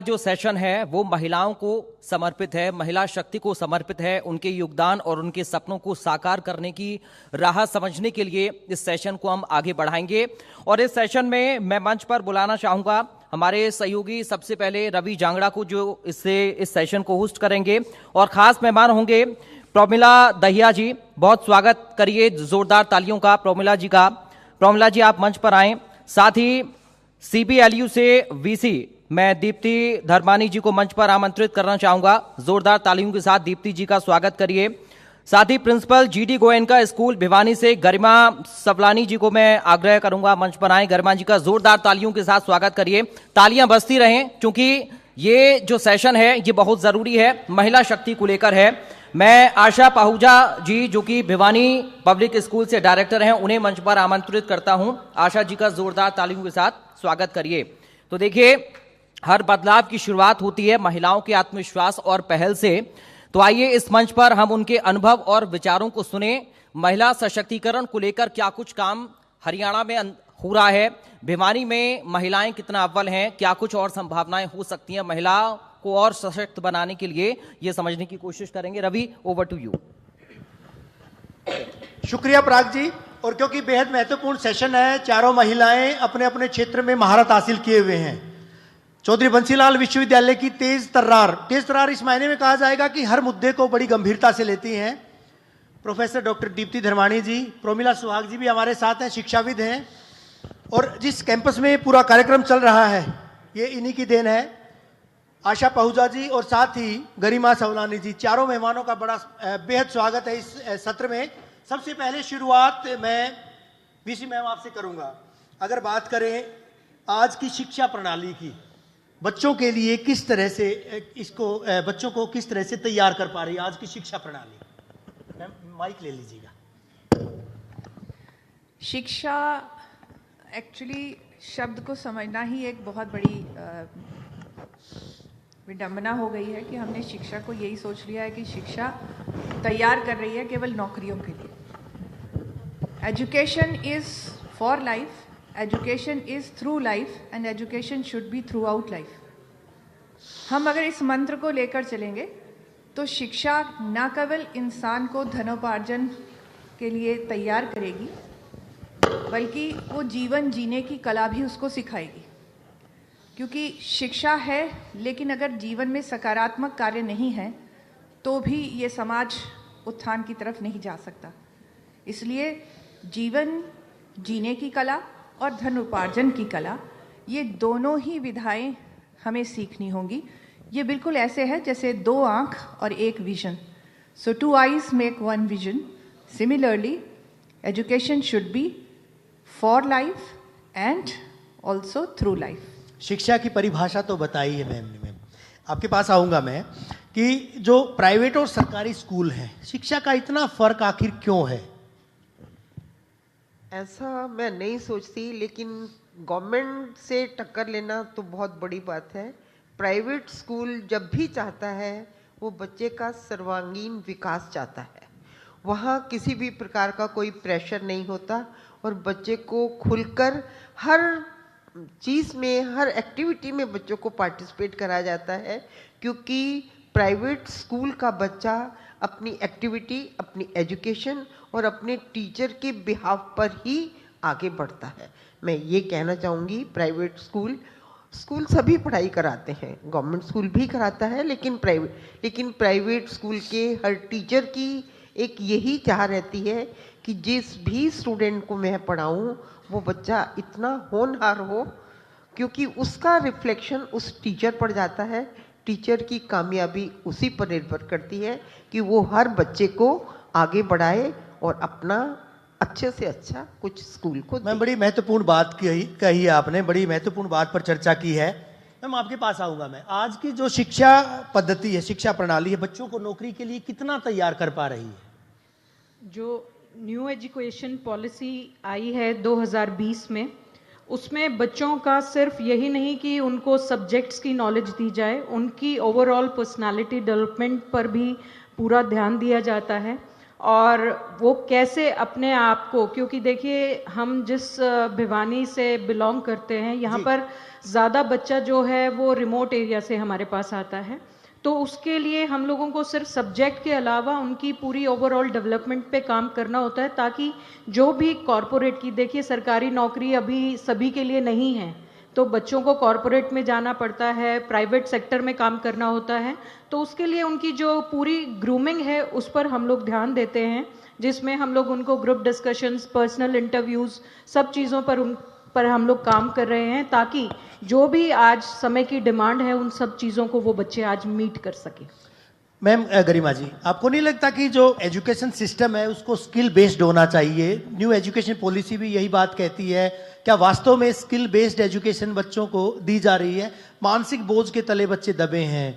जो सेशन है वो महिलाओं को समर्पित है, महिला शक्ति को समर्पित है, उनके योगदान और उनके सपनों को साकार करने की राह समझने के लिए इस सेशन को हम आगे बढ़ाएंगे। और इस सेशन में मैं मंच पर बुलाना चाहूंगा हमारे सहयोगी सबसे पहले रवि जांगड़ा को, जो इस सेशन को होस्ट करेंगे, और खास मेहमान होंगे प्रोमिला दहिया जी। बहुत स्वागत करिए जोरदार तालियों का प्रोमिला जी का। प्रोमिला जी आप मंच पर आएं। साथ ही CBLU से VC मैं दीप्ति धर्मानी जी को मंच पर आमंत्रित करना चाहूंगा। जोरदार तालियों के साथ दीप्ति जी का स्वागत करिए। साथ ही principal GD Goenka school Bhiwani से गरिमा सवलानी जी को मैं आग्रह करूंगा मंच पर आए। गरिमा जी का जोरदार तालियों के साथ स्वागत करिए। तालियां बजती रहें क्योंकि ये जो सेशन है ये बहुत जरूरी है, महिला शक्ति को लेकर है। मैं आशा पाहुजा जी जो कि भिवानी पब्लिक स्कूल से डायरेक्टर हैं, उन्हें मंच पर आमंत्रित करता हूं। आशा जी का जोरदार तालियों के साथ स्वागत करिए। तो देखिए, हर बदलाव की शुरुआत होती है महिलाओं के आत्मविश्वास और पहल से। तो आइए इस मंच पर हम उनके अनुभव और विचारों को सुने। महिला सशक्तिकरण को लेकर क्या कुछ काम हरियाणा में हो रहा है, भिवानी में महिलाएं कितना अव्वल हैं, क्या कुछ और संभावनाएं हो सकती हैं महिलाओं को और सशक्त बनाने के लिए, ये समझने की कोशिश करेंगे। Ravi, over to you. शुक्रिया पराग जी। और क्योंकि बेहद महत्वपूर्ण सेशन है, चारों महिलाएं अपने अपने क्षेत्र में महारत हासिल किए हुए हैं। चौधरी बंसीलाल विश्वविद्यालय की तेज तर्रार इस मायने में कहा जाएगा कि हर मुद्दे को बड़ी गंभीरता से लेती हैं। प्रोफेसर डॉक्टर दीप्ति धर्मानी जी, प्रोमिला सुहाग जी भी हमारे साथ हैं, शिक्षाविद हैं। और जिस कैंपस में पूरा कार्यक्रम चल रहा है ये इन्हीं की देन है। आशा पाहुजा जी और साथ ही गरिमा सवलानी जी, चारों मेहमानों का बड़ा बेहद स्वागत है इस सत्र में। सबसे पहले शुरुआत मैं VC मैम आपसे करूंगा। अगर बात करें आज की शिक्षा प्रणाली की, बच्चों के लिए किस तरह से बच्चों को किस तरह से तैयार कर पा रही है आज की शिक्षा प्रणाली? मैम माइक ले लीजिएगा। शिक्षा एक्चुअली शब्द को समझना ही एक बहुत बड़ी विडंबना हो गई है कि हमने शिक्षा को यही सोच लिया है कि शिक्षा तैयार कर रही है केवल नौकरियों के लिए। Education is for life, education is through life and education should be through out life. हम अगर इस मंत्र को लेकर चलेंगे तो शिक्षा न केवल इंसान को धनोपार्जन के लिए तैयार करेगी बल्कि वो जीवन जीने की कला भी उसको सिखाएगी। क्योंकि शिक्षा है, लेकिन अगर जीवन में सकारात्मक कार्य नहीं है तो भी ये समाज उत्थान की तरफ नहीं जा सकता। इसलिए जीवन जीने की कला और धन उपार्जन की कला, ये दोनों ही विधाएं हमें सीखनी होंगी। ये बिल्कुल ऐसे है जैसे दो आँख और एक vision. So 2 eyes make 1 vision. Similarly education should be for life and also through life. शिक्षा की परिभाषा तो बताई है मैम ने। आपके पास आऊंगा मैं कि जो प्राइवेट और सरकारी स्कूल हैं, शिक्षा का इतना फर्क आखिर क्यों है? ऐसा मैं नहीं सोचती, लेकिन गवर्नमेंट से टक्कर लेना तो बहुत बड़ी बात है। प्राइवेट स्कूल जब भी चाहता है वो बच्चे का सर्वांगीण विकास चाहता है। वहाँ किसी भी प्रकार का कोई प्रेशर नहीं होता और बच्चे को खुलकर हर चीज़ में, हर एक्टिविटी में बच्चों को पार्टिसिपेट कराया जाता है। क्योंकि प्राइवेट स्कूल का बच्चा अपनी एक्टिविटी, अपनी एजुकेशन और अपने टीचर के बिहाफ पर ही आगे बढ़ता है। मैं ये कहना चाहूँगी, प्राइवेट स्कूल सभी पढ़ाई कराते हैं, गवर्नमेंट स्कूल भी कराता है, लेकिन प्राइवेट स्कूल के हर टीचर की एक यही चाह रहती है कि जिस भी स्टूडेंट को मैं पढ़ाऊँ वो बच्चा इतना होनहार हो, क्योंकि उसका रिफ्लेक्शन उस टीचर पर जाता है। टीचर की कामयाबी उसी पर निर्भर करती है कि वो हर बच्चे को आगे बढ़ाए और अपना अच्छे से अच्छा कुछ स्कूल को। मैम बड़ी महत्वपूर्ण बात कही आपने, बड़ी महत्वपूर्ण बात पर चर्चा की है। मैम आपके पास आऊंगा मैं। आज की जो शिक्षा पद्धति है, शिक्षा प्रणाली है, बच्चों को नौकरी के लिए कितना तैयार कर पा रही है? जो न्यू एजुकेशन पॉलिसी आई है 2020 में, उसमें बच्चों का सिर्फ यही नहीं कि उनको सब्जेक्ट्स की नॉलेज दी जाए, उनकी ओवरऑल पर्सनालिटी डेवलपमेंट पर भी पूरा ध्यान दिया जाता है। और वो कैसे अपने आप को, क्योंकि देखिए हम जिस भिवानी से बिलोंग करते हैं, यहाँ पर ज़्यादा बच्चा जो है वो रिमोट एरिया से हमारे पास आता है, तो उसके लिए हम लोगों को सिर्फ सब्जेक्ट के अलावा उनकी पूरी ओवरऑल डेवलपमेंट पे काम करना होता है, ताकि जो भी कॉरपोरेट की, देखिए सरकारी नौकरी अभी सभी के लिए नहीं है, तो बच्चों को कॉरपोरेट में जाना पड़ता है, प्राइवेट सेक्टर में काम करना होता है, तो उसके लिए उनकी जो पूरी ग्रूमिंग है उस पर हम लोग ध्यान देते हैं, जिसमें हम लोग उनको ग्रुप डिस्कशंस, पर्सनल इंटरव्यूज़, सब चीज़ों पर उन पर हम लोग काम कर रहे हैं, ताकि जो भी आज समय की डिमांड है उन सब चीज़ों को वो बच्चे आज मीट कर सके। मैम गरिमा जी, आपको नहीं लगता कि जो एजुकेशन सिस्टम है उसको स्किल बेस्ड होना चाहिए? न्यू एजुकेशन पॉलिसी भी यही बात कहती है। क्या वास्तव में स्किल बेस्ड एजुकेशन बच्चों को दी जा रही है? मानसिक बोझ के तले बच्चे दबे हैं।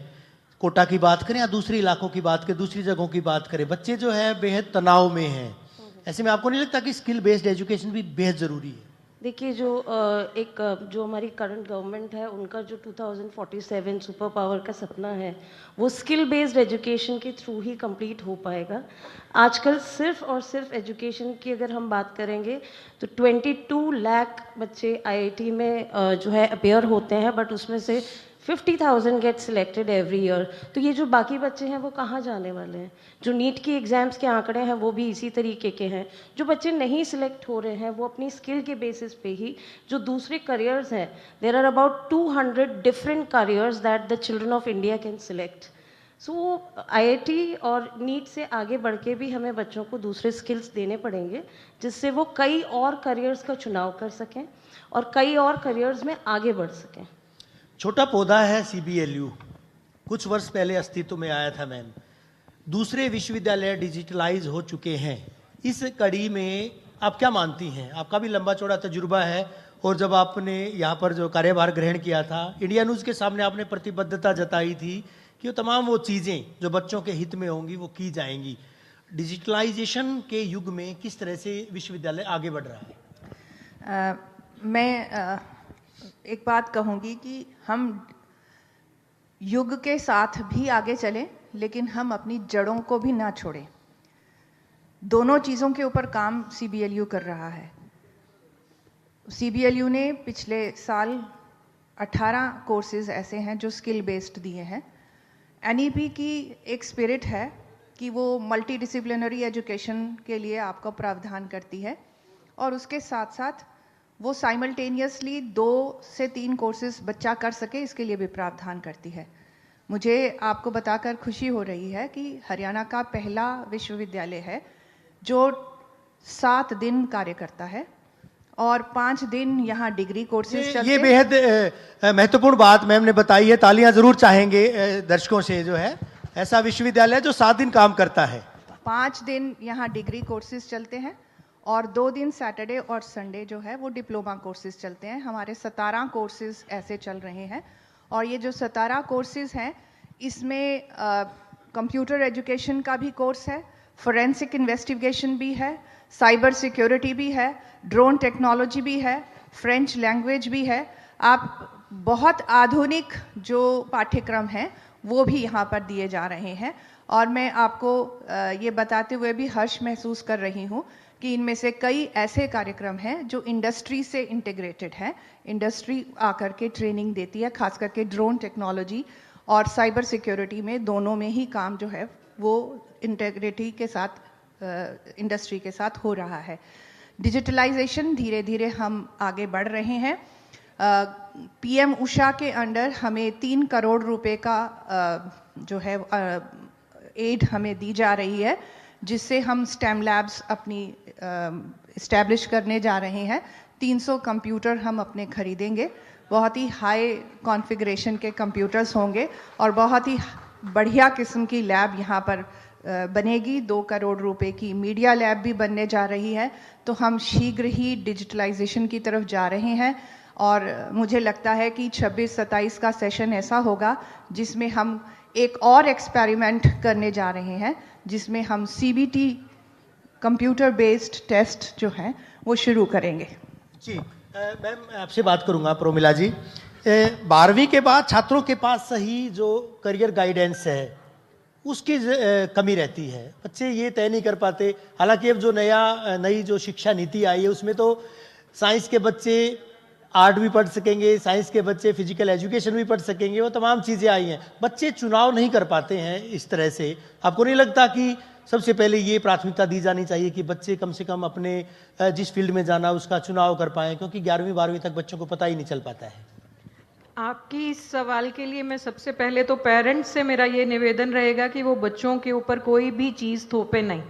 कोटा की बात करें या दूसरे इलाकों की बात करें, दूसरी जगहों की बात करें, बच्चे जो है बेहद तनाव में हैं। ऐसे में आपको नहीं लगता कि स्किल बेस्ड एजुकेशन भी बेहद जरूरी है? देखिए, जो हमारी करंट गवर्नमेंट है, उनका जो 2047 सुपर पावर का सपना है, वो स्किल बेस्ड एजुकेशन के थ्रू ही कंप्लीट हो पाएगा। आजकल सिर्फ और सिर्फ एजुकेशन की अगर हम बात करेंगे तो 22 लाख बच्चे आईआईटी में जो है अपेयर होते हैं, बट उसमें से 50,000 गेट सिलेक्टेड एवरी ईयर। तो ये जो बाकी बच्चे हैं वो कहाँ जाने वाले हैं? जो नीट की एग्ज़ाम्स के आंकड़े हैं वो भी इसी तरीके के हैं। जो बच्चे नहीं सिलेक्ट हो रहे हैं वो अपनी स्किल के बेसिस पे ही जो दूसरे करियर्स हैं, there are about 200 different careers that the children of India can select. So IIT और नीट से आगे बढ़ के भी हमें बच्चों को दूसरे स्किल्स देने पड़ेंगे, जिससे वो कई और करियर्स का चुनाव कर सकें और कई और करियर्स में आगे बढ़ सकें। छोटा पौधा है सीबीएलयू, कुछ वर्ष पहले अस्तित्व में आया था मैम। दूसरे विश्वविद्यालय डिजिटलाइज हो चुके हैं। इस कड़ी में आप क्या मानती हैं? आपका भी लंबा चौड़ा तजुर्बा है, और जब आपने यहाँ पर जो कार्यभार ग्रहण किया था, इंडिया न्यूज़ के सामने आपने प्रतिबद्धता जताई थी कि वो तमाम वो चीज़ें जो बच्चों के हित में होंगी वो की जाएंगी। डिजिटलाइजेशन के युग में किस तरह से विश्वविद्यालय आगे बढ़ रहा है? मैं एक बात कहूँगी कि हम युग के साथ भी आगे चलें, लेकिन हम अपनी जड़ों को भी ना छोड़ें। दोनों चीज़ों के ऊपर काम सीबीएलयू कर रहा है। सीबीएलयू ने पिछले साल 18 कोर्सेज ऐसे हैं जो स्किल बेस्ड दिए हैं। एनईपी की एक स्पिरिट है कि वो मल्टी डिसिप्लिनरी एजुकेशन के लिए आपका प्रावधान करती है, और उसके साथ साथ वो साइमल्टेनियसली 2 से 3 कोर्सेज बच्चा कर सके, इसके लिए भी प्रावधान करती है। मुझे आपको बताकर खुशी हो रही है कि हरियाणा का पहला विश्वविद्यालय है जो 7 दिन कार्य करता है और 5 दिन यहाँ डिग्री कोर्सेज चलते हैं। ये बेहद महत्वपूर्ण बात मैम ने बताई है। तालियां जरूर चाहेंगे दर्शकों से। जो है ऐसा विश्वविद्यालय जो 7 दिन काम करता है। 5 दिन यहाँ डिग्री कोर्सेज चलते हैं और 2 दिन सैटरडे और संडे जो है वो डिप्लोमा कोर्सेज चलते हैं। हमारे 17 कोर्सेज ऐसे चल रहे हैं, और ये जो 17 कोर्सेज हैं इसमें कंप्यूटर एजुकेशन का भी कोर्स है, फोरेंसिक इन्वेस्टिगेशन भी है, साइबर सिक्योरिटी भी है, ड्रोन टेक्नोलॉजी भी है, फ्रेंच लैंग्वेज भी है। आप बहुत आधुनिक जो पाठ्यक्रम हैं वो भी यहाँ पर दिए जा रहे हैं, और मैं आपको ये बताते हुए भी हर्ष महसूस कर रही हूँ कि इनमें से कई ऐसे कार्यक्रम हैं जो इंडस्ट्री से इंटीग्रेटेड हैं। इंडस्ट्री आकर के ट्रेनिंग देती है, खास करके ड्रोन टेक्नोलॉजी और साइबर सिक्योरिटी में, दोनों में ही काम जो है वो इंटीग्रिटी के साथ, इंडस्ट्री के साथ हो रहा है। डिजिटलाइजेशन धीरे धीरे हम आगे बढ़ रहे हैं। पीएम उषा के अंडर हमें 3 करोड़ रुपए का जो है एड हमें दी जा रही है, जिससे हम स्टेम लैब्स अपनी इस्टेब्लिश करने जा रहे हैं। 300 कंप्यूटर हम अपने खरीदेंगे, बहुत ही हाई कॉन्फ़िगरेशन के कंप्यूटर्स होंगे और बहुत ही बढ़िया किस्म की लैब यहाँ पर बनेगी। 2 करोड़ रुपए की मीडिया लैब भी बनने जा रही है। तो हम शीघ्र ही डिजिटलाइजेशन की तरफ जा रहे हैं, और मुझे लगता है कि 26-27 का सेशन ऐसा होगा जिसमें हम एक और एक्सपेरिमेंट करने जा रहे हैं, जिसमें हम सीबीटी कंप्यूटर बेस्ड टेस्ट जो हैं वो शुरू करेंगे। जी मैम, आपसे बात करूंगा प्रोमिला जी। 12वीं के बाद छात्रों के पास सही जो करियर गाइडेंस है उसकी कमी रहती है। बच्चे ये तय नहीं कर पाते। हालांकि अब जो नई जो शिक्षा नीति आई है उसमें तो साइंस के बच्चे आर्ट भी पढ़ सकेंगे, साइंस के बच्चे फिजिकल एजुकेशन भी पढ़ सकेंगे, वो तमाम चीज़ें आई हैं। बच्चे चुनाव नहीं कर पाते हैं इस तरह से। आपको नहीं लगता कि सबसे पहले ये प्राथमिकता दी जानी चाहिए कि बच्चे कम से कम अपने जिस फील्ड में जाना उसका चुनाव कर पाएँ, क्योंकि 11वीं 12वीं तक बच्चों को पता ही नहीं चल पाता है। आपकी इस सवाल के लिए मैं सबसे पहले तो पेरेंट्स से मेरा ये निवेदन रहेगा कि वो बच्चों के ऊपर कोई भी चीज़ थोपे नहीं,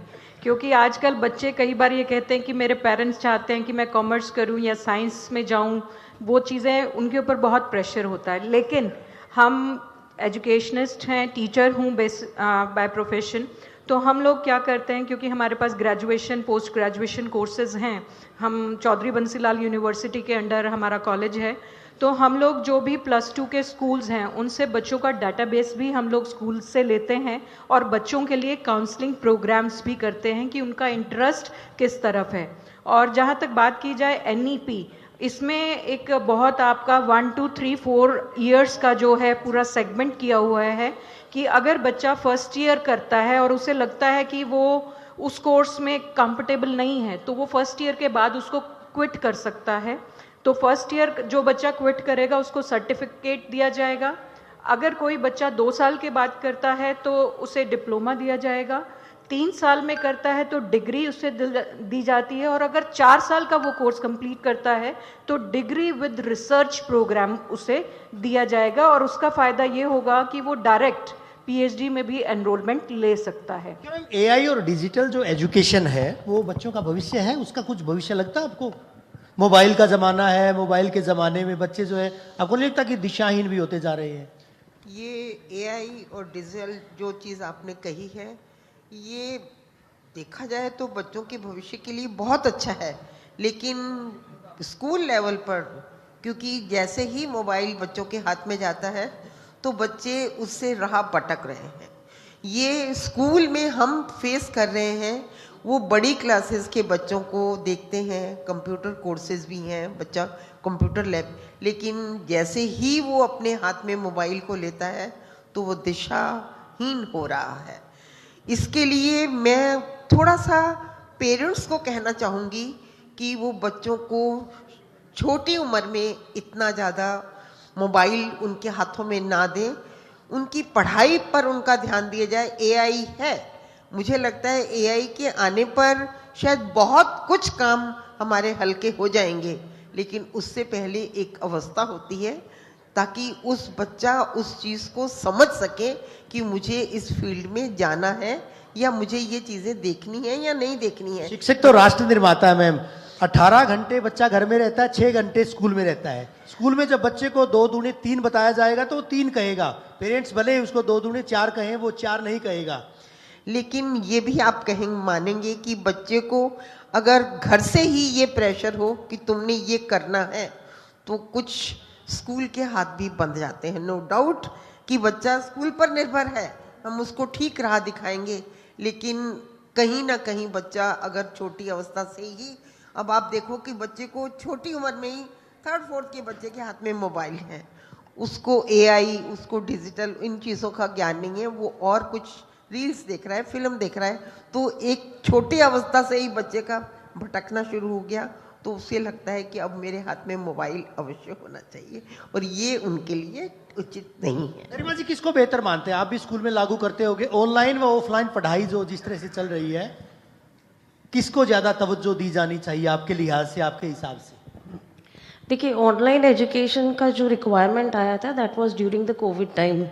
क्योंकि आजकल बच्चे कई बार ये कहते हैं कि मेरे पेरेंट्स चाहते हैं कि मैं कॉमर्स करूं या साइंस में जाऊं, वो चीज़ें उनके ऊपर बहुत प्रेशर होता है। लेकिन हम एजुकेशनिस्ट हैं, टीचर हूँ बाय प्रोफेशन, तो हम लोग क्या करते हैं, क्योंकि हमारे पास ग्रेजुएशन पोस्ट ग्रेजुएशन कोर्सेज हैं, हम चौधरी बंसीलाल यूनिवर्सिटी के अंडर हमारा कॉलेज है, तो हम लोग जो भी +2 के स्कूल्स हैं उनसे बच्चों का डाटाबेस भी हम लोग स्कूल से लेते हैं और बच्चों के लिए काउंसलिंग प्रोग्राम्स भी करते हैं कि उनका इंटरेस्ट किस तरफ है। और जहाँ तक बात की जाए NEP, इसमें एक बहुत आपका 1 2 3 4 ईयर्स का जो है पूरा सेगमेंट किया हुआ है कि अगर बच्चा फर्स्ट ईयर करता है और उसे लगता है कि वो उस कोर्स में कंफर्टेबल नहीं है, तो वो फर्स्ट ईयर के बाद उसको क्विट कर सकता है। तो फर्स्ट ईयर जो बच्चा क्विट करेगा उसको सर्टिफिकेट दिया जाएगा। अगर कोई बच्चा 2 साल के बाद करता है तो उसे डिप्लोमा दिया जाएगा, 3 साल में करता है तो डिग्री उसे दी जाती है, और अगर 4 साल का वो कोर्स कंप्लीट करता है तो डिग्री विद रिसर्च प्रोग्राम उसे दिया जाएगा, और उसका फ़ायदा ये होगा कि वो डायरेक्ट PhD में भी एनरोलमेंट ले सकता है। AI और डिजिटल जो एजुकेशन है वो बच्चों का भविष्य है, उसका कुछ भविष्य लगता है आपको? मोबाइल का ज़माना है, मोबाइल के ज़माने में बच्चे जो है, आपको नहीं लगता कि दिशाहीन भी होते जा रहे हैं? ये AI और डिजिटल जो चीज़ आपने कही है, ये देखा जाए तो बच्चों के भविष्य के लिए बहुत अच्छा है, लेकिन स्कूल लेवल पर, क्योंकि जैसे ही मोबाइल बच्चों के हाथ में जाता है तो बच्चे उससे राह भटक रहे हैं। ये स्कूल में हम फेस कर रहे हैं। वो बड़ी क्लासेस के बच्चों को देखते हैं, कंप्यूटर कोर्सेज भी हैं, बच्चा कंप्यूटर लैब, लेकिन जैसे ही वो अपने हाथ में मोबाइल को लेता है तो वो दिशाहीन हो रहा है। इसके लिए मैं थोड़ा सा पेरेंट्स को कहना चाहूँगी कि वो बच्चों को छोटी उम्र में इतना ज़्यादा मोबाइल उनके हाथों में ना दें, उनकी पढ़ाई पर उनका ध्यान दिया जाए। AI है, मुझे लगता है AI के आने पर शायद बहुत कुछ काम हमारे हल्के हो जाएंगे, लेकिन उससे पहले एक अवस्था होती है ताकि उस बच्चा उस चीज़ को समझ सके कि मुझे इस फील्ड में जाना है या मुझे ये चीज़ें देखनी है या नहीं देखनी है। शिक्षक तो राष्ट्र निर्माता है मैम। 18 घंटे बच्चा घर में रहता है, 6 घंटे स्कूल में रहता है। स्कूल में जब बच्चे को 2 दूनी 3 बताया जाएगा तो वो 3 कहेगा। पेरेंट्स भले उसको 2 दूनी 4 कहें, वो 4 नहीं कहेगा। लेकिन ये भी आप कहेंगे, मानेंगे कि बच्चे को अगर घर से ही ये प्रेशर हो कि तुमने ये करना है, तो कुछ स्कूल के हाथ भी बंध जाते हैं। नो डाउट कि बच्चा स्कूल पर निर्भर है, हम उसको ठीक राह दिखाएंगे, लेकिन कहीं ना कहीं बच्चा अगर छोटी अवस्था से ही, अब आप देखो कि बच्चे को छोटी उम्र में ही 3rd 4th के बच्चे के हाथ में मोबाइल है, उसको AI, उसको डिजिटल इन चीज़ों का ज्ञान नहीं है, वो और कुछ रील्स देख रहा है, फिल्म देख रहा है, तो एक छोटी अवस्था से ही बच्चे का भटकना शुरू हो गया, तो उसे लगता है कि अब मेरे हाथ में मोबाइल अवश्य होना चाहिए, और ये उनके लिए उचित नहीं है। गरिमा जी, किसको बेहतर मानते हैं? आप भी स्कूल में लागू करते होगे, ऑनलाइन व ऑफलाइन पढ़ाई जो जिस तरह से चल रही है, किसको ज्यादा तवज्जो दी जानी चाहिए आपके लिहाज से, आपके हिसाब से? देखिए, ऑनलाइन एजुकेशन का जो रिक्वायरमेंट आया था that was during the Covid time,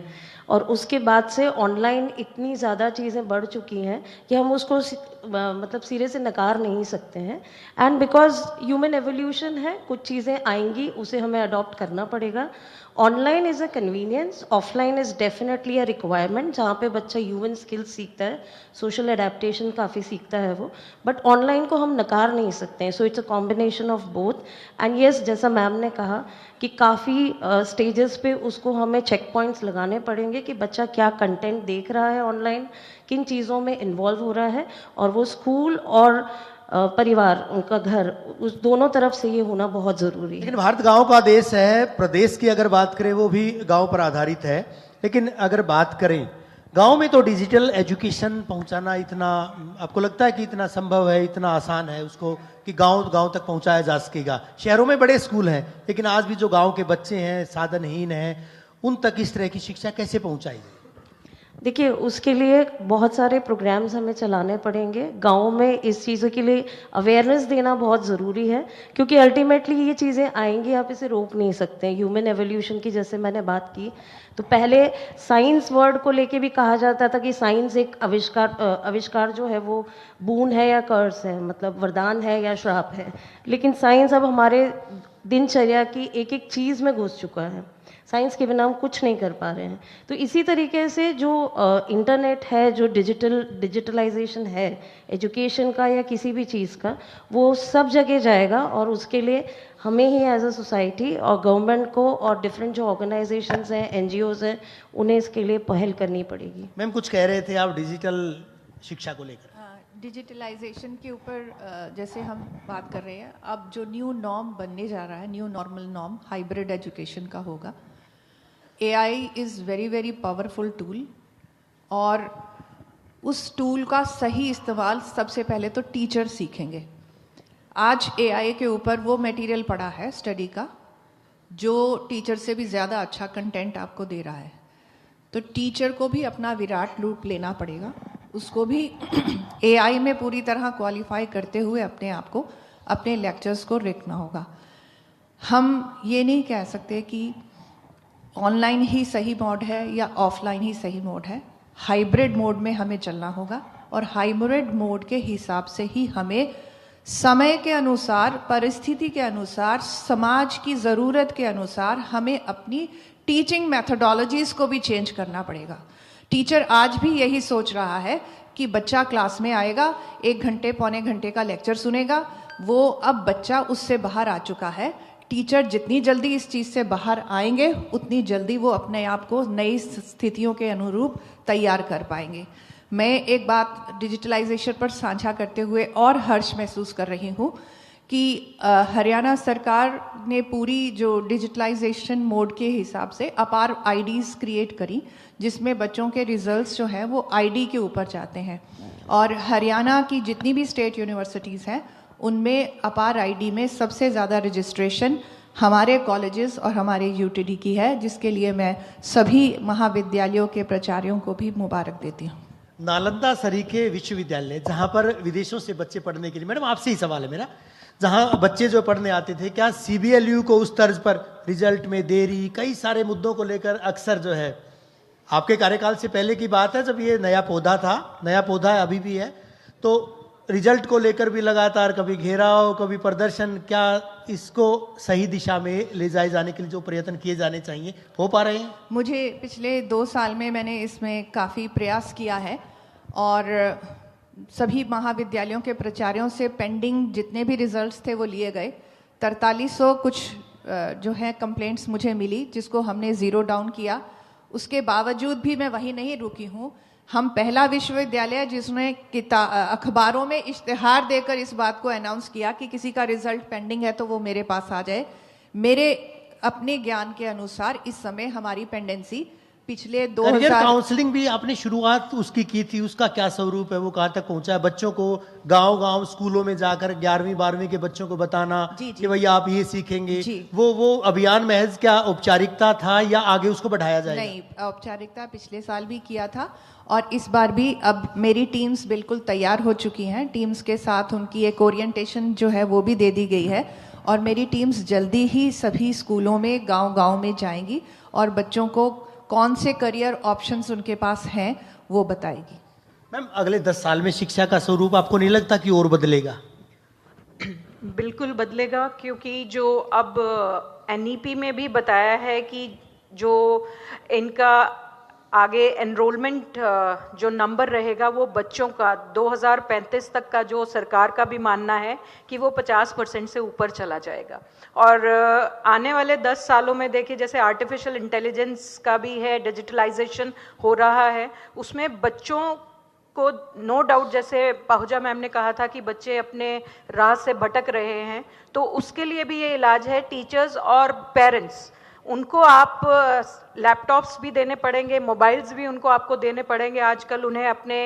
और उसके बाद से ऑनलाइन इतनी ज़्यादा चीज़ें बढ़ चुकी हैं कि हम उसको मतलब सिरे से नकार नहीं सकते हैं। एंड बिकॉज ह्यूमन एवोल्यूशन है, कुछ चीज़ें आएंगी, उसे हमें अडॉप्ट करना पड़ेगा। Online is a convenience, offline is definitely a requirement, जहाँ पे बच्चा ह्यूमन स्किल्स सीखता है, सोशल एडेप्टेशन काफ़ी सीखता है वो, बट ऑनलाइन को हम नकार नहीं सकते हैं। So it's a combination of both. And yes, जैसा मैम ने कहा कि काफ़ी स्टेजेस पे उसको हमें चेक पॉइंट्स लगाने पड़ेंगे कि बच्चा क्या कंटेंट देख रहा है ऑनलाइन, किन चीज़ों में इन्वॉल्व हो रहा है, और वो स्कूल और परिवार, उनका घर, उस दोनों तरफ से ये होना बहुत ज़रूरी है। लेकिन भारत गांव का देश है, प्रदेश की अगर बात करें वो भी गांव पर आधारित है, लेकिन अगर बात करें गांव में तो डिजिटल एजुकेशन पहुंचाना इतना, आपको लगता है कि इतना संभव है, इतना आसान है उसको कि गांव गांव तक पहुंचाया जा सकेगा? शहरों में बड़े स्कूल हैं, लेकिन आज भी जो गांव के बच्चे हैं, साधनहीन हैं, उन तक इस तरह की शिक्षा कैसे पहुंचाई जाए? देखिए, उसके लिए बहुत सारे प्रोग्राम्स हमें चलाने पड़ेंगे। गाँव में इस चीज़ों के लिए अवेयरनेस देना बहुत ज़रूरी है, क्योंकि अल्टीमेटली ये चीज़ें आएंगी, आप इसे रोक नहीं सकते हैं। ह्यूमन एवोल्यूशन की जैसे मैंने बात की, तो पहले साइंस वर्ड को लेके भी कहा जाता था कि साइंस एक आविष्कार जो है वो बून है या कर्स है, मतलब वरदान है या श्राप है। लेकिन साइंस अब हमारे दिनचर्या की एक एक चीज़ में घुस चुका है। साइंस के बिना हम कुछ नहीं कर पा रहे हैं। तो इसी तरीके से जो इंटरनेट है, जो डिजिटलाइजेशन है एजुकेशन का या किसी भी चीज़ का, वो सब जगह जाएगा। और उसके लिए हमें ही एज अ सोसाइटी और गवर्नमेंट को और डिफरेंट जो ऑर्गेनाइजेशंस हैं, एनजीओज हैं, उन्हें इसके लिए पहल करनी पड़ेगी। मैम कुछ कह रहे थे आप डिजिटल शिक्षा को लेकर? डिजिटलाइजेशन के ऊपर जैसे हम बात कर रहे हैं, अब जो न्यू नॉर्म बनने जा रहा है, new normal norm hybrid education का होगा। AI is very very powerful tool, और उस टूल का सही इस्तेमाल सबसे पहले तो टीचर सीखेंगे। आज AI के ऊपर वो मटेरियल पड़ा है स्टडी का जो टीचर से भी ज़्यादा अच्छा कंटेंट आपको दे रहा है। तो टीचर को भी अपना विराट रूप लेना पड़ेगा, उसको भी AI में पूरी तरह क्वालिफाई करते हुए अपने आप को, अपने लेक्चर्स को रखना होगा। हम ये नहीं कह सकते कि ऑनलाइन ही सही मोड है या ऑफलाइन ही सही मोड है। हाइब्रिड मोड में हमें चलना होगा, और हाइब्रिड मोड के हिसाब से ही हमें समय के अनुसार, परिस्थिति के अनुसार, समाज की ज़रूरत के अनुसार हमें अपनी टीचिंग मैथडोलॉजीज़ को भी चेंज करना पड़ेगा। टीचर आज भी यही सोच रहा है कि बच्चा क्लास में आएगा, 1 घंटे पौने घंटे का लेक्चर सुनेगा, वो अब बच्चा उससे बाहर आ चुका है। टीचर जितनी जल्दी इस चीज़ से बाहर आएंगे, उतनी जल्दी वो अपने आप को नई स्थितियों के अनुरूप तैयार कर पाएंगे। मैं एक बात डिजिटलाइजेशन पर साझा करते हुए और हर्ष महसूस कर रही हूँ कि हरियाणा सरकार ने पूरी जो डिजिटलाइजेशन मोड के हिसाब से अपार आईडीज़ क्रिएट करी, जिसमें बच्चों के रिजल्ट्स जो हैं वो आईडी के ऊपर जाते हैं। और हरियाणा की जितनी भी स्टेट यूनिवर्सिटीज़ हैं, उनमें अपार आईडी में सबसे ज़्यादा रजिस्ट्रेशन हमारे कॉलेजेस और हमारे यूटीडी की है, जिसके लिए मैं सभी महाविद्यालयों के प्राचार्यों को भी मुबारक देती हूँ। नालंदा सरीखे विश्वविद्यालय, जहाँ पर विदेशों से बच्चे पढ़ने के लिए, मैडम आपसे ही सवाल है मेरा, जहाँ बच्चे जो पढ़ने आते थे, क्या CBLU को उस तर्ज पर रिजल्ट में देरी, कई सारे मुद्दों को लेकर अक्सर जो है, आपके कार्यकाल से पहले की बात है जब ये नया पौधा था, नया पौधा अभी भी है, तो रिजल्ट को लेकर भी लगातार कभी घेराव, कभी प्रदर्शन, क्या इसको सही दिशा में ले जाए जाने के लिए जो प्रयत्न किए जाने चाहिए हो पा रहे हैं? मुझे पिछले 2 साल में मैंने इसमें काफ़ी प्रयास किया है, और सभी महाविद्यालयों के प्राचार्यों से पेंडिंग जितने भी रिजल्ट्स थे वो लिए गए। 4300 कुछ जो है कंप्लेंट्स मुझे मिली, जिसको हमने ज़ीरो डाउन किया। उसके बावजूद भी मैं वहीं नहीं रुकी हूँ। हम पहला विश्वविद्यालय जिसने अखबारों में इश्तिहार देकर इस बात को अनाउंस किया कि किसी का रिजल्ट पेंडिंग है तो वो मेरे पास आ जाए। मेरे अपने ज्ञान के अनुसार इस समय हमारी पेंडेंसी पिछले 2000 काउंसलिंग भी आपने शुरुआत उसकी की थी, उसका क्या स्वरूप है, वो कहाँ तक पहुंचा है? बच्चों को गांव-गांव स्कूलों में जाकर 11वीं 12वीं के बच्चों को बताना कि भैया आप ये सीखेंगे, वो अभियान महज क्या औपचारिकता था या आगे उसको बढ़ाया जाएगा? नहीं, औपचारिकता पिछले साल भी किया था, और इस बार भी अब मेरी टीम्स बिल्कुल तैयार हो चुकी हैं। टीम्स के साथ उनकी एक ओरिएंटेशन जो है वो भी दे दी गई है, और मेरी टीम्स जल्दी ही सभी स्कूलों में, गांव-गांव में जाएंगी और बच्चों को कौन से करियर ऑप्शंस उनके पास हैं वो बताएगी। मैम, अगले 10 साल में शिक्षा का स्वरूप आपको नहीं लगता कि और बदलेगा? बिल्कुल बदलेगा, क्योंकि जो अब NEP में भी बताया है कि जो इनका आगे एनरोलमेंट जो नंबर रहेगा वो बच्चों का 2035 तक का जो सरकार का भी मानना है कि वो 50% से ऊपर चला जाएगा। और आने वाले 10 सालों में देखिए, जैसे आर्टिफिशियल इंटेलिजेंस का भी है, डिजिटलाइजेशन हो रहा है, उसमें बच्चों को नो डाउट, जैसे पाहुजा मैम ने कहा था कि बच्चे अपने राह से भटक रहे हैं, तो उसके लिए भी ये इलाज है टीचर्स और पेरेंट्स उनको आप लैपटॉप्स भी देने पड़ेंगे, मोबाइल्स भी उनको आपको देने पड़ेंगे आजकल उन्हें अपने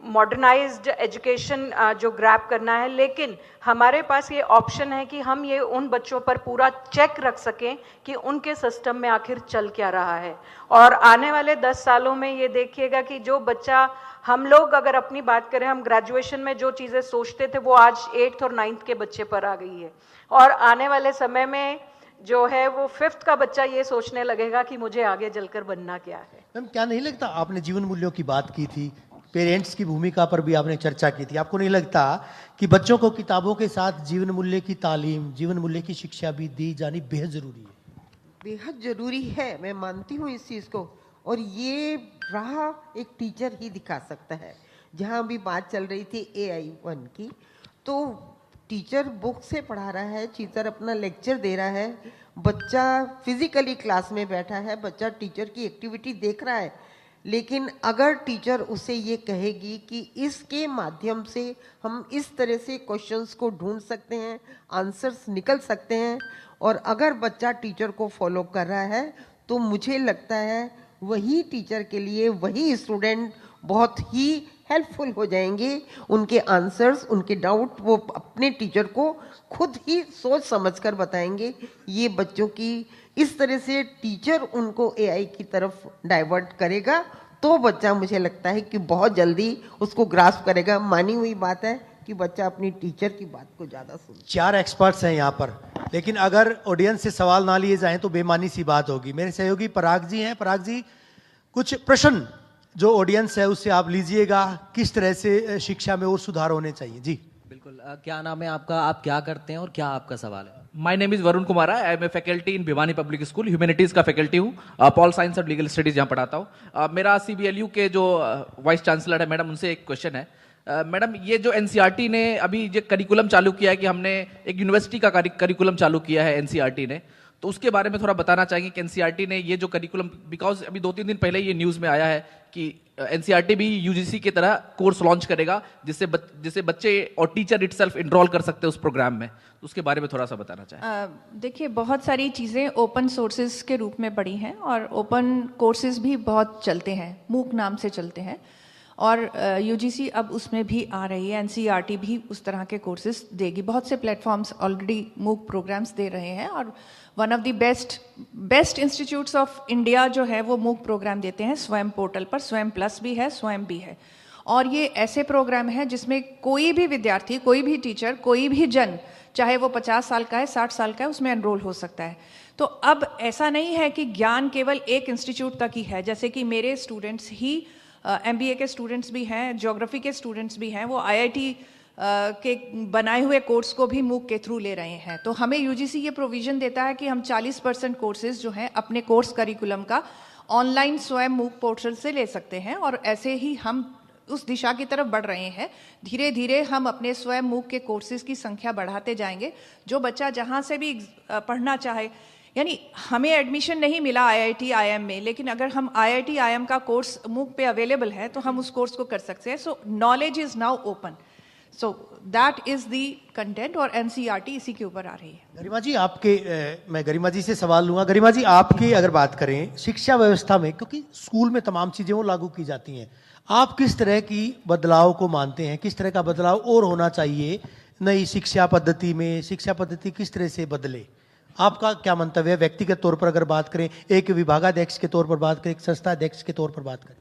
मॉडर्नाइज्ड एजुकेशन जो ग्रैब करना है। लेकिन हमारे पास ये ऑप्शन है कि हम ये उन बच्चों पर पूरा चेक रख सकें कि उनके सिस्टम में आखिर चल क्या रहा है। और आने वाले 10 सालों में ये देखिएगा कि जो बच्चा, हम लोग अगर अपनी बात करें, हम ग्रेजुएशन में जो चीज़ें सोचते थे वो आज 8th और 9th के बच्चे पर आ गई है। और आने वाले समय में जो है वो 5th का बच्चा ये सोचने लगेगा कि मुझे आगे चलकर बनना क्या है। मैम, क्या नहीं लगता, आपने जीवन मूल्यों की बात की थी, पेरेंट्स की भूमिका पर भी आपने चर्चा की थी, आपको नहीं लगता कि बच्चों को किताबों के साथ जीवन मूल्य की तालीम, जीवन मूल्य की शिक्षा भी दी जानी बेहद जरूरी है? बेहद जरूरी है, मैं मानती हूँ इस चीज़ को। और ये राह एक टीचर ही दिखा सकता है। जहाँ भी बात चल रही थी AI1 की, तो टीचर बुक से पढ़ा रहा है, टीचर अपना लेक्चर दे रहा है, बच्चा फिजिकली क्लास में बैठा है, बच्चा टीचर की एक्टिविटी देख रहा है। लेकिन अगर टीचर उसे ये कहेगी कि इसके माध्यम से हम इस तरह से क्वेश्चंस को ढूंढ सकते हैं, आंसर्स निकल सकते हैं, और अगर बच्चा टीचर को फॉलो कर रहा है, तो मुझे लगता है वही टीचर के लिए वही स्टूडेंट बहुत ही हेल्पफुल हो जाएंगे। उनके आंसर्स, उनके डाउट वो अपने टीचर को खुद ही सोच समझकर बताएंगे। ये बच्चों की इस तरह से टीचर उनको AI की तरफ डाइवर्ट करेगा, तो बच्चा, मुझे लगता है कि बहुत जल्दी उसको ग्रास्प करेगा। मानी हुई बात है कि बच्चा अपनी टीचर की बात को ज़्यादा सुनता है। 4 एक्सपर्ट्स हैं यहाँ पर, लेकिन अगर ऑडियंस से सवाल ना लिए जाएं तो बेमानी सी बात होगी। मेरे सहयोगी पराग जी हैं। पराग जी, कुछ प्रश्न जो ऑडियंस है उससे आप लीजिएगा, किस तरह से शिक्षा में और सुधार होने चाहिए। जी बिल्कुल। क्या नाम है आपका, आप क्या करते हैं और क्या आपका सवाल है? My name is Varun Kumar, I am a faculty in Bhiwani public school, humanities का फैकल्टी हूँ, पॉल साइंस और लीगल स्टडीज यहाँ पढ़ाता हूँ। मेरा CBLU के जो वाइस चांसलर है मैडम, उनसे एक क्वेश्चन है। मैडम, ये जो NCERT ने अभी जो करिकुलम चालू किया है कि हमने एक यूनिवर्सिटी का करिकुलम चालू किया है NCERT ने, तो उसके बारे में थोड़ा बताना चाहेंगे कि NCERT ने ये जो करिकुलम, बिकॉज अभी 2-3 दिन पहले ये न्यूज़ में आया है कि NCERT भी UGC की तरह कोर्स लॉन्च करेगा जिससे बच्चे और टीचर इटसेल्फ इनरोल कर सकते हैं उस प्रोग्राम में, तो उसके बारे में थोड़ा सा बताना चाहें। देखिए, बहुत सारी चीज़ें ओपन सोर्सेज के रूप में पड़ी हैं और ओपन कोर्सेज भी बहुत चलते हैं, मूक नाम से चलते हैं, और UGC अब उसमें भी आ रही है। NCERT भी उस तरह के कोर्सेज देगी। बहुत से प्लेटफॉर्म्स ऑलरेडी मूक प्रोग्राम्स दे रहे हैं, और one of the best institutes of India जो है वो मूक प्रोग्राम देते हैं स्वयं पोर्टल पर। स्वयं प्लस भी है, स्वयं भी है, और ये ऐसे प्रोग्राम है जिसमें कोई भी विद्यार्थी, कोई भी टीचर, कोई भी जन, चाहे वो 50 साल का है, 60 साल का है, उसमें एनरोल हो सकता है। तो अब ऐसा नहीं है कि ज्ञान केवल एक इंस्टीट्यूट तक ही है। जैसे कि मेरे स्टूडेंट्स ही MBA के स्टूडेंट्स भी हैं, ज्योग्राफी के स्टूडेंट्स भी हैं, वो IIT के बनाए हुए कोर्स को भी मूक के थ्रू ले रहे हैं। तो हमें UGC ये प्रोविजन देता है कि हम 40% कोर्सेज जो हैं अपने कोर्स करिकुलम का ऑनलाइन स्वयं मूक पोर्टल से ले सकते हैं, और ऐसे ही हम उस दिशा की तरफ बढ़ रहे हैं। धीरे धीरे हम अपने स्वयं मूक के कोर्सेज की संख्या बढ़ाते जाएंगे। जो बच्चा जहाँ से भी पढ़ना चाहे, यानी हमें एडमिशन नहीं मिला IIT IIM में, लेकिन अगर हम IIT IIM का कोर्स मूक पे अवेलेबल है तो हम उस कोर्स को कर सकते हैं। सो knowledge is now open, so that is the content, और NCERT इसी के ऊपर आ रही है। गरिमा जी, मैं गरिमा जी से सवाल लूंगा। गरिमा जी, आपकी अगर बात करें शिक्षा व्यवस्था में, क्योंकि स्कूल में तमाम चीजें वो लागू की जाती हैं, आप किस तरह की बदलाव को मानते हैं? किस तरह का बदलाव और होना चाहिए नई शिक्षा पद्धति में? शिक्षा पद्धति किस तरह से बदले? आपका क्या मंतव्य है व्यक्तिगत तौर पर अगर बात करें, एक विभागाध्यक्ष के तौर पर बात करें, एक संस्था अध्यक्ष के तौर पर बात करें?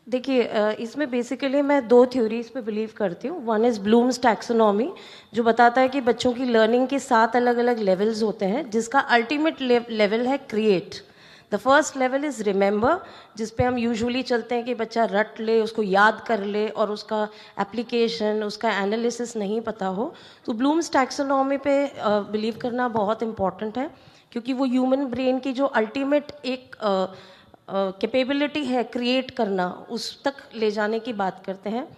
देखिए, इसमें बेसिकली मैं 2 थ्योरीज पे बिलीव करती हूँ। वन इज़ ब्लूम्स टैक्सोनॉमी, जो बताता है कि बच्चों की लर्निंग के 7 अलग अलग लेवल्स होते हैं, जिसका अल्टीमेट लेवल है create. The first level is remember, जिस पे हम यूजुअली चलते हैं कि बच्चा रट ले, उसको याद कर ले, और उसका एप्लीकेशन, उसका एनालिसिस नहीं पता हो। तो ब्लूम्स टैक्सोनॉमी पे बिलीव करना बहुत इम्पॉर्टेंट है, क्योंकि वो ह्यूमन ब्रेन की जो अल्टीमेट एक कैपेबिलिटी है क्रिएट करना, उस तक ले जाने की बात करते हैं।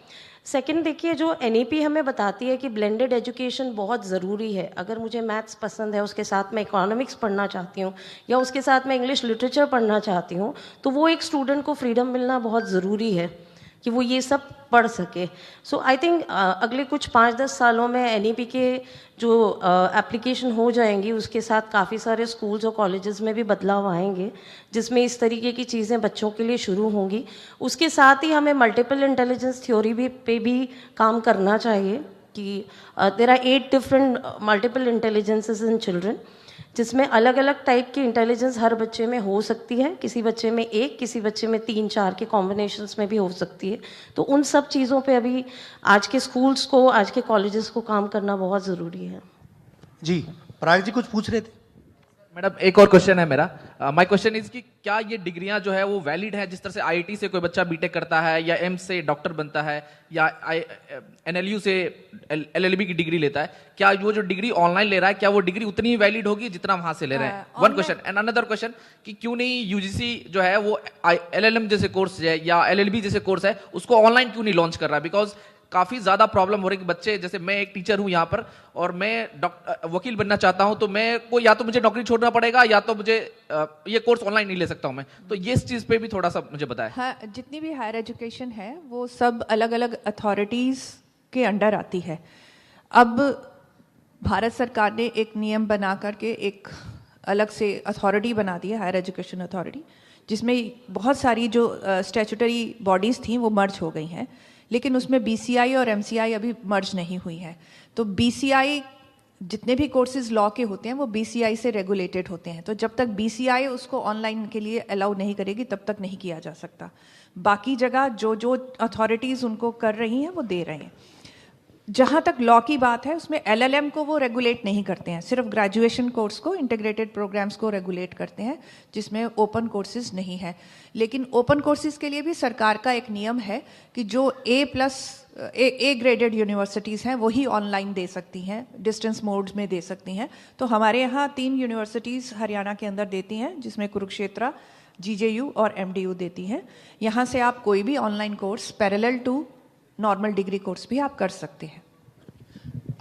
सेकंड, देखिए, जो NEP हमें बताती है कि ब्लेंडेड एजुकेशन बहुत ज़रूरी है। अगर मुझे मैथ्स पसंद है, उसके साथ मैं इकोनॉमिक्स पढ़ना चाहती हूँ, या उसके साथ मैं इंग्लिश लिटरेचर पढ़ना चाहती हूँ, तो वो एक स्टूडेंट को फ्रीडम मिलना बहुत ज़रूरी है। कि वो ये सब पढ़ सके। सो आई थिंक अगले कुछ 5-10 सालों में NEP के जो एप्लीकेशन हो जाएंगी उसके साथ काफ़ी सारे स्कूल्स और कॉलेजेस में भी बदलाव आएंगे जिसमें इस तरीके की चीज़ें बच्चों के लिए शुरू होंगी। उसके साथ ही हमें मल्टीपल इंटेलिजेंस थ्योरी पे भी काम करना चाहिए कि there are 8 different multiple intelligences in children, जिसमें अलग अलग टाइप की इंटेलिजेंस हर बच्चे में हो सकती है। किसी बच्चे में 1, किसी बच्चे में 3-4 के कॉम्बिनेशंस में भी हो सकती है। तो उन सब चीज़ों पे अभी आज के स्कूल्स को, आज के कॉलेजेस को काम करना बहुत ज़रूरी है। जी पराग जी कुछ पूछ रहे थे। मैडम एक और क्वेश्चन है मेरा। माय क्वेश्चन इज कि क्या ये डिग्रियां जो है वो वैलिड है? जिस तरह से IIT से कोई बच्चा बीटेक करता है या एम्स से डॉक्टर बनता है या NLU से LLB की डिग्री लेता है, क्या वो जो डिग्री ऑनलाइन ले रहा है क्या वो डिग्री उतनी ही वैलिड होगी जितना वहां से ले रहे हैं? One question. And another question कि क्यों नहीं UGC जो है वो LLM जैसे कोर्स है या LLB जैसे कोर्स है उसको ऑनलाइन क्यों नहीं लॉन्च कर रहा? बिकॉज काफी ज्यादा प्रॉब्लम हो रही है कि बच्चे, जैसे मैं एक टीचर हूं यहाँ पर और मैं वकील बनना चाहता हूं, तो मैं को या तो मुझे नौकरी छोड़ना पड़ेगा या तो मुझे ये कोर्स ऑनलाइन नहीं ले सकता हूं मैं। तो ये इस चीज पे भी थोड़ा सा मुझे बताएं। हाँ, जितनी भी हायर एजुकेशन है वो सब अलग अलग अथॉरिटीज़ के अंडर आती है। अब भारत सरकार ने एक नियम बना करके एक अलग से अथॉरिटी बना दी है, हायर एजुकेशन अथॉरिटी, जिसमें बहुत सारी जो स्टैट्यूटरी बॉडीज़ थी वो मर्ज हो गई हैं, लेकिन उसमें BCI और MCI अभी मर्ज नहीं हुई है। तो BCI जितने भी कोर्सेज लॉ के होते हैं वो BCI से रेगुलेटेड होते हैं, तो जब तक BCI उसको ऑनलाइन के लिए अलाउ नहीं करेगी तब तक नहीं किया जा सकता। बाकी जगह जो जो अथॉरिटीज़ उनको कर रही हैं वो दे रहे हैं। जहाँ तक लॉ की बात है उसमें LLM को वो रेगुलेट नहीं करते हैं, सिर्फ ग्रेजुएशन कोर्स को, इंटीग्रेटेड प्रोग्राम्स को रेगुलेट करते हैं जिसमें ओपन कोर्सेज नहीं है। लेकिन ओपन कोर्सेज के लिए भी सरकार का एक नियम है कि जो A ग्रेडेड यूनिवर्सिटीज़ हैं वही ऑनलाइन दे सकती हैं, डिस्टेंस मोड्स में दे सकती हैं। तो हमारे यहाँ 3 यूनिवर्सिटीज़ हरियाणा के अंदर देती हैं, जिसमें कुरुक्षेत्र, GJU और MDU देती हैं। यहाँ से आप कोई भी online course parallel to normal degree course भी आप कर सकते हैं।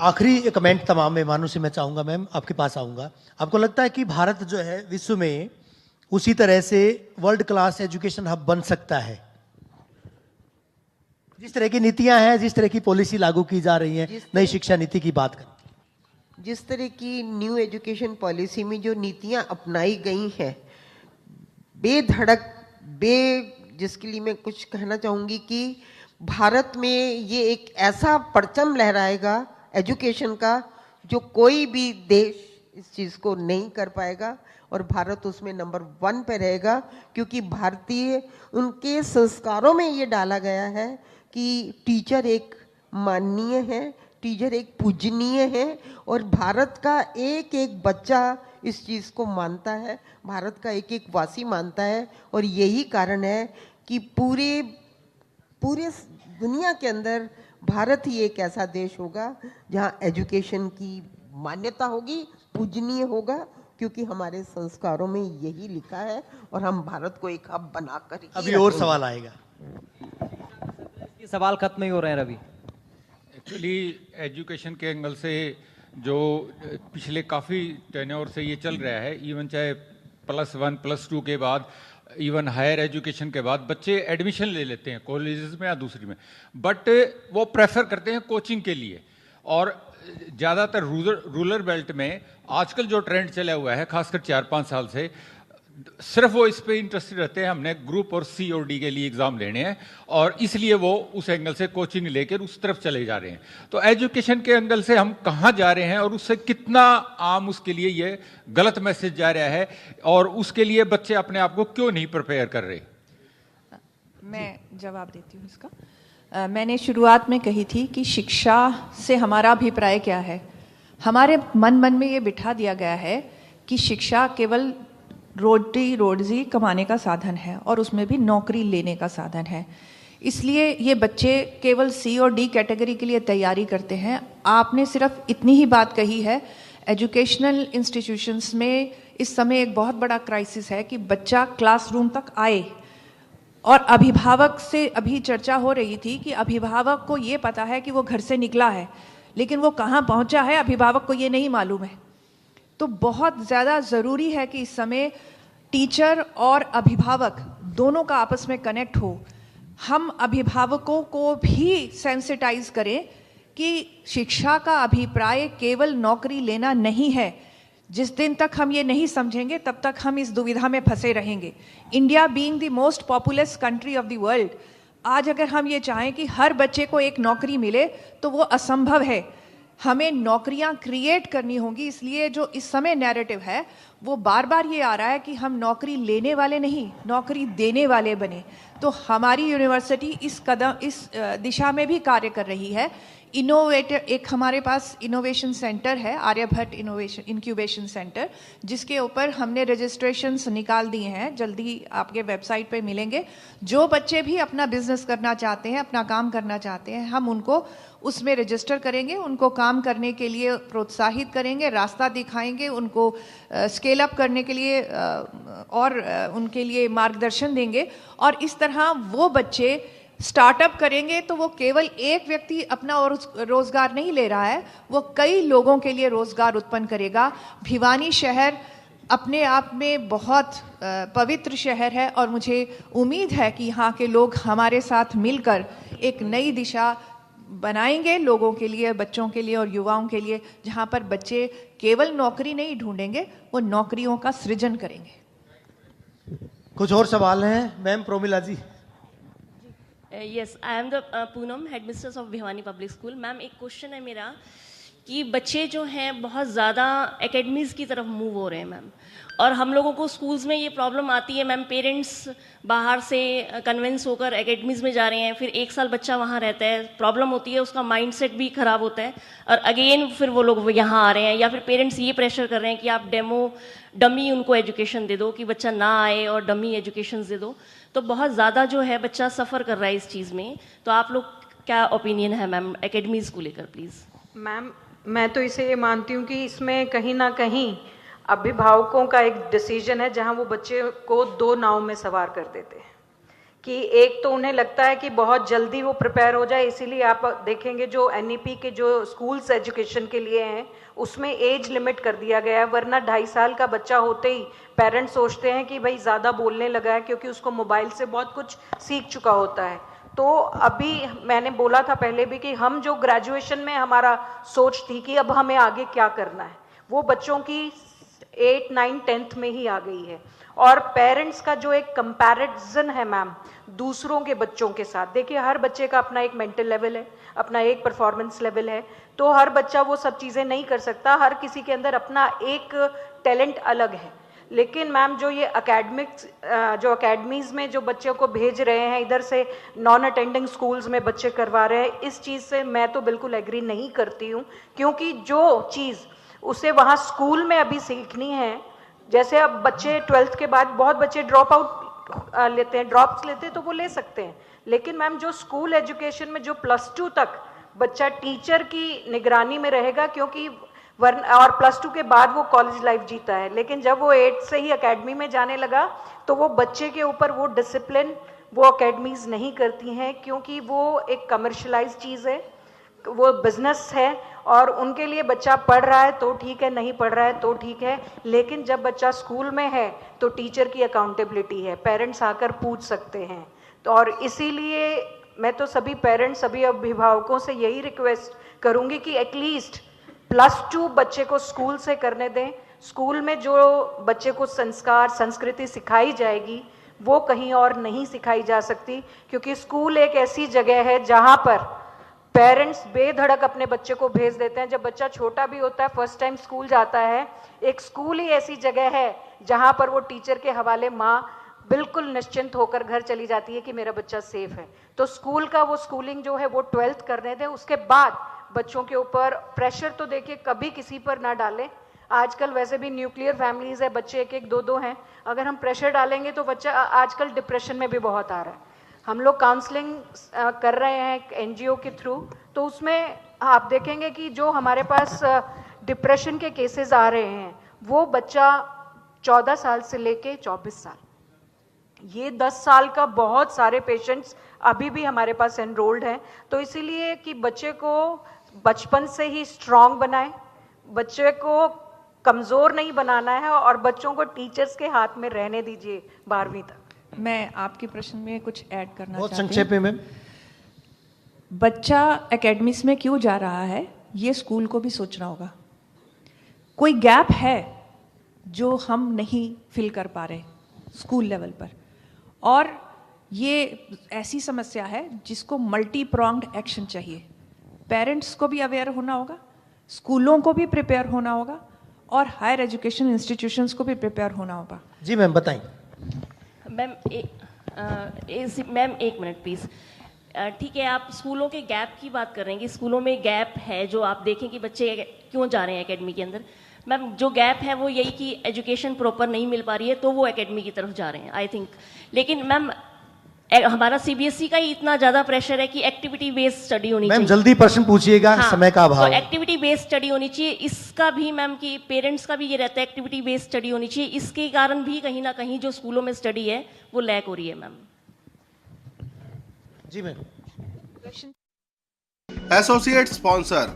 आखिरी कमेंट तमाम मेहमानों से मैं चाहूंगा, मैम आपके पास आऊंगा। आपको लगता है कि भारत जो है विश्व में उसी तरह से वर्ल्ड क्लास एजुकेशन हब बन सकता है? जिस तरह की नीतियां हैं, जिस तरह की पॉलिसी लागू की जा रही है, नई शिक्षा नीति की बात करें, जिस तरह की न्यू एजुकेशन पॉलिसी में जो नीतियां अपनाई गई हैं, बेधड़क जिसके लिए मैं कुछ कहना चाहूँगी कि भारत में ये एक ऐसा परचम लहराएगा एजुकेशन का जो कोई भी देश इस चीज़ को नहीं कर पाएगा, और भारत उसमें नंबर 1 पे रहेगा, क्योंकि भारतीय उनके संस्कारों में ये डाला गया है कि टीचर एक माननीय है, टीचर एक पूजनीय है, और भारत का एक एक बच्चा इस चीज़ को मानता है, भारत का एक एक वासी मानता है। और यही कारण है कि पूरे दुनिया के अंदर भारत ही एक ऐसा देश होगा जहाँ एजुकेशन की मान्यता होगी, पूजनीय होगा, क्योंकि हमारे संस्कारों में यही लिखा है और हम भारत को एक हब बनाकर ही अभी और सवाल आएगा। ये सवाल खत्म नहीं हो रहे हैं रवि। एक्चुअली एजुकेशन के एंगल से जो पिछले काफ़ी टेन्योर से ये चल रहा है, इवन चाहे +1 +2 के बाद, इवन हायर एजुकेशन के बाद बच्चे एडमिशन ले लेते हैं कॉलेजेस में या दूसरी में, बट वो प्रेफर करते हैं कोचिंग के लिए। और ज़्यादातर रूरल बेल्ट में आजकल जो ट्रेंड चला हुआ है, खासकर 4-5 साल से, सिर्फ वो इस पे इंटरेस्टेड रहते हैं, हमने ग्रुप और C और D के लिए एग्ज़ाम लेने हैं, और इसलिए वो उस एंगल से कोचिंग लेकर उस तरफ चले जा रहे हैं। तो एजुकेशन के एंगल से हम कहाँ जा रहे हैं और उससे कितना आम उसके लिए ये गलत मैसेज जा रहा है, और उसके लिए बच्चे अपने आप को क्यों नहीं प्रिपेयर कर रहे? मैं जवाब देती हूँ इसका। मैंने शुरुआत में कही थी कि शिक्षा से हमारा अभिप्राय क्या है। हमारे मन में ये बिठा दिया गया है कि शिक्षा केवल रोजी कमाने का साधन है और उसमें भी नौकरी लेने का साधन है। इसलिए ये बच्चे केवल C और D कैटेगरी के लिए तैयारी करते हैं। आपने सिर्फ इतनी ही बात कही है, एजुकेशनल इंस्टीट्यूशंस में इस समय एक बहुत बड़ा क्राइसिस है कि बच्चा क्लासरूम तक आए, और अभिभावक से अभी चर्चा हो रही थी कि अभिभावक को ये पता है कि वो घर से निकला है, लेकिन वो कहाँ पहुँचा है अभिभावक को ये नहीं मालूम है। तो बहुत ज़्यादा ज़रूरी है कि इस समय टीचर और अभिभावक दोनों का आपस में कनेक्ट हो। हम अभिभावकों को भी सेंसिटाइज करें कि शिक्षा का अभिप्राय केवल नौकरी लेना नहीं है। जिस दिन तक हम ये नहीं समझेंगे तब तक हम इस दुविधा में फंसे रहेंगे। India being the most populous country of the world, आज अगर हम ये चाहें कि हर बच्चे को एक नौकरी मिले तो वो असंभव है। हमें नौकरियां क्रिएट करनी होंगी। इसलिए जो इस समय नैरेटिव है वो बार बार ये आ रहा है कि हम नौकरी लेने वाले नहीं, नौकरी देने वाले बने। तो हमारी यूनिवर्सिटी इस दिशा में भी कार्य कर रही है। इनोवेटर एक हमारे पास इनोवेशन सेंटर है, आर्यभट्ट इनोवेशन इंक्यूबेशन सेंटर, जिसके ऊपर हमने रजिस्ट्रेशंस निकाल दिए हैं, जल्दी आपके वेबसाइट पे मिलेंगे। जो बच्चे भी अपना बिजनेस करना चाहते हैं, अपना काम करना चाहते हैं, हम उनको उसमें रजिस्टर करेंगे, उनको काम करने के लिए प्रोत्साहित करेंगे, रास्ता दिखाएंगे, उनको स्केल अप करने के लिए और उनके लिए मार्गदर्शन देंगे। और इस तरह वो बच्चे स्टार्टअप करेंगे तो वो केवल एक व्यक्ति अपना रोजगार नहीं ले रहा है, वो कई लोगों के लिए रोजगार उत्पन्न करेगा। भिवानी शहर अपने आप में बहुत पवित्र शहर है और मुझे उम्मीद है कि यहाँ के लोग हमारे साथ मिलकर एक नई दिशा बनाएंगे लोगों के लिए, बच्चों के लिए और युवाओं के लिए, जहाँ पर बच्चे केवल नौकरी नहीं ढूंढेंगे, वो नौकरियों का सृजन करेंगे। कुछ और सवाल हैं ma'am? Promila ji. Yes, I am the Poonam, headmistress of Bhiwani public school. Ma'am एक क्वेश्चन है मेरा कि बच्चे जो हैं बहुत ज़्यादा एकेडमीज़ की तरफ मूव हो रहे हैं मैम, और हम लोगों को स्कूल्स में ये प्रॉब्लम आती है मैम, पेरेंट्स बाहर से कन्विंस होकर एकेडमीज़ में जा रहे हैं, फिर एक साल बच्चा वहाँ रहता है, प्रॉब्लम होती है, उसका माइंडसेट भी ख़राब होता है, और अगेन फिर वो लोग यहाँ आ रहे हैं, या फिर पेरेंट्स ये प्रेशर कर रहे हैं कि आप डमी उनको एजुकेशन दे दो कि बच्चा ना आए और डमी एजुकेशन दे दो। तो बहुत ज़्यादा जो है बच्चा सफ़र कर रहा है इस चीज़ में। तो आप लोग क्या ओपिनियन है मैम एकेडमीज़ को लेकर प्लीज़? मैम मैं तो इसे ये मानती हूँ कि इसमें कहीं ना कहीं अभिभावकों का एक डिसीजन है, जहाँ वो बच्चे को दो नाव में सवार कर देते हैं कि एक तो उन्हें लगता है कि बहुत जल्दी वो प्रिपेयर हो जाए, इसीलिए आप देखेंगे जो NEP के जो स्कूल्स एजुकेशन के लिए हैं उसमें एज लिमिट कर दिया गया है, वरना 2.5 साल का बच्चा होते ही पेरेंट्स सोचते हैं कि भाई ज़्यादा बोलने लगा है क्योंकि उसको मोबाइल से बहुत कुछ सीख चुका होता है। तो अभी मैंने बोला था पहले भी कि हम जो ग्रेजुएशन में हमारा सोच थी कि अब हमें आगे क्या करना है, वो बच्चों की 8, 9, 10th में ही आ गई है। और पेरेंट्स का जो एक कंपैरिजन है मैम दूसरों के बच्चों के साथ, देखिए हर बच्चे का अपना एक मेंटल लेवल है, अपना एक परफॉर्मेंस लेवल है, तो हर बच्चा वो सब चीज़ें नहीं कर सकता, हर किसी के अंदर अपना एक टैलेंट अलग है। लेकिन मैम जो ये जो अकेडमीज़ में जो बच्चों को भेज रहे हैं, इधर से नॉन अटेंडिंग स्कूल्स में बच्चे करवा रहे हैं, इस चीज़ से मैं तो बिल्कुल एग्री नहीं करती हूँ, क्योंकि जो चीज़ उसे वहाँ स्कूल में अभी सीखनी है, जैसे अब बच्चे 12th के बाद बहुत बच्चे ड्रॉप आउट लेते हैं, ड्रॉप्स लेते हैं, तो वो ले सकते हैं, लेकिन मैम जो स्कूल एजुकेशन में जो +2 तक बच्चा टीचर की निगरानी में रहेगा, क्योंकि और +2 के बाद वो कॉलेज लाइफ जीता है, लेकिन जब वो 8 से ही एकेडमी में जाने लगा तो वो बच्चे के ऊपर वो डिसिप्लिन वो अकेडमीज़ नहीं करती हैं, क्योंकि वो एक कमर्शलाइज चीज़ है, वो बिजनेस है, और उनके लिए बच्चा पढ़ रहा है तो ठीक है, नहीं पढ़ रहा है तो ठीक है, लेकिन जब बच्चा स्कूल में है तो टीचर की अकाउंटेबिलिटी है, पेरेंट्स आकर पूछ सकते हैं। तो और इसीलिए मैं तो सभी पेरेंट्स, सभी अभिभावकों से यही रिक्वेस्ट करूंगी कि एटलीस्ट +2 बच्चे को स्कूल से करने दें। स्कूल में जो बच्चे को संस्कार संस्कृति सिखाई जाएगी वो कहीं और नहीं सिखाई जा सकती, क्योंकि स्कूल एक ऐसी जगह है जहाँ पर पेरेंट्स बेधड़क अपने बच्चे को भेज देते हैं। जब बच्चा छोटा भी होता है, फर्स्ट टाइम स्कूल जाता है, एक स्कूल ही ऐसी जगह है जहाँ पर वो टीचर के हवाले माँ बिल्कुल निश्चिंत होकर घर चली जाती है कि मेरा बच्चा सेफ है। तो स्कूल का वो स्कूलिंग जो है वो 12th करने दें, उसके बाद बच्चों के ऊपर प्रेशर तो देखिए कभी किसी पर ना डालें। आजकल वैसे भी न्यूक्लियर फैमिलीज है, बच्चे 1-1, 2-2 हैं, अगर हम प्रेशर डालेंगे तो बच्चा आजकल डिप्रेशन में भी बहुत आ रहा है। हम लोग काउंसलिंग कर रहे हैं NGO के थ्रू, तो उसमें आप देखेंगे कि जो हमारे पास डिप्रेशन के केसेस आ रहे हैं वो बच्चा 14 साल से लेके 24 साल, ये 10 साल का बहुत सारे पेशेंट्स अभी भी हमारे पास एनरोल्ड हैं। तो इसीलिए कि बच्चे को बचपन से ही स्ट्रांग बनाएं, बच्चे को कमज़ोर नहीं बनाना है, और बच्चों को टीचर्स के हाथ में रहने दीजिए 12वीं तक। मैं आपके प्रश्न में कुछ ऐड करना बहुत चाहती हूँ। संक्षेप में मैम। बच्चा एकेडमिक्स में क्यों जा रहा है, ये स्कूल को भी सोचना होगा। कोई गैप है जो हम नहीं फिल कर पा रहे स्कूल लेवल पर, और ये ऐसी समस्या है जिसको मल्टी प्रॉन्ग्ड एक्शन चाहिए। पेरेंट्स को भी अवेयर होना होगा, स्कूलों को भी प्रिपेयर होना होगा, और हायर एजुकेशन इंस्टीट्यूशंस को भी प्रिपेयर होना होगा। जी मैम बताएं। मैम मैम एक मिनट प्लीज़। ठीक है, आप स्कूलों के गैप की बात कर रहे हैं कि स्कूलों में गैप है, जो आप देखें कि बच्चे क्यों जा रहे हैं एकेडमी के अंदर। मैम जो गैप है वो यही कि एजुकेशन प्रॉपर नहीं मिल पा रही है, तो वो एकेडमी की तरफ जा रहे हैं आई थिंक। लेकिन मैम हमारा सीबीएसई का ही इतना ज़्यादा प्रेशर है कि एक्टिविटी बेस्ड स्टडी होनी चाहिए। मैम जल्दी प्रश्न पूछिएगा, हाँ, समय का अभाव तो है। एक्टिविटी बेस्ड स्टडी होनी चाहिए। इसका भी मैम कि पेरेंट्स का भी ये रहता है एक्टिविटी बेस्ड स्टडी होनी चाहिए। इसके कारण भी कहीं ना कहीं जो स्कूलों में स्टडी है वो लैक हो रही है मैम। जी मैम। Associate sponsor